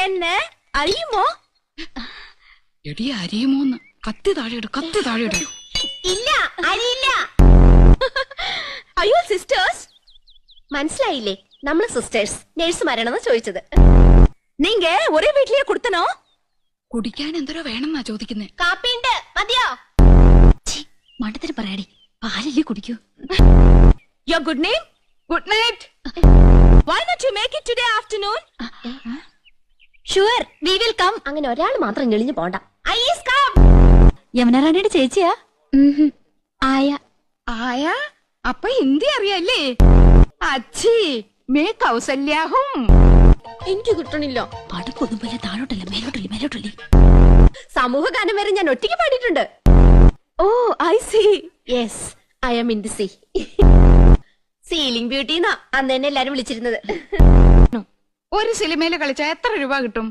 എന്നെ അറിയുമോ? എടി അരിയുമോന്ന്. കത്തി താഴെയിട്, കത്തി താഴെയിട്. ഇല്ല, അറിയില്ല. അയ്യോ സിസ്റ്റേഴ്സ്, മനസ്സിലായില്ലേ? നമ്മള് സിസ്റ്റേഴ്സ് നേഴ്സുമാരാണെന്ന് ചോദിച്ചത്. നീങ്ക ഒരേ വീട്ടിലേ കൊടുത്തനോ? കുടിക്കാൻ എന്തോരോ വേണമെന്നാ ചോദിക്കുന്നേ. കാപ്പിണ്ട്, മതിയോ? മണ്ടത്തിന് പറയാടി, പാലല്ലേ കുടിക്കൂ. Your good name? Good night. Why not you make it today afternoon? Sure, we will come. അങ്ങനെ ഒരാൾ മാത്രം ഞെളിഞ്ഞു പോണ്ട. Please come. യമുന റാണിയുടെ ചേച്ചിയാ? ആയ. ആയ? അപ്പൊ ഹിന്ദി അറിയല്ലേ? അച്ഛി മേ കൗസല്യാഹും. എനിക്ക് കിട്ടണില്ല. പടക്കൊന്നും പോലെ താഴോട്ടല്ല, മേലോട്ടല്ലേ, മേലോട്ടല്ലേ. സമൂഹ ഗാനം വരെ ഞാൻ ഒറ്റയ്ക്ക് പാടിയിട്ടുണ്ട്. Oh I see. Yes, I am in the sea. Ceiling beauty എന്നാ അന്ന് തന്നെ എല്ലാരും വിളിച്ചിരുന്നത്. ഒരു സിനിമയില് കളിച്ചാ എത്ര രൂപ കിട്ടും?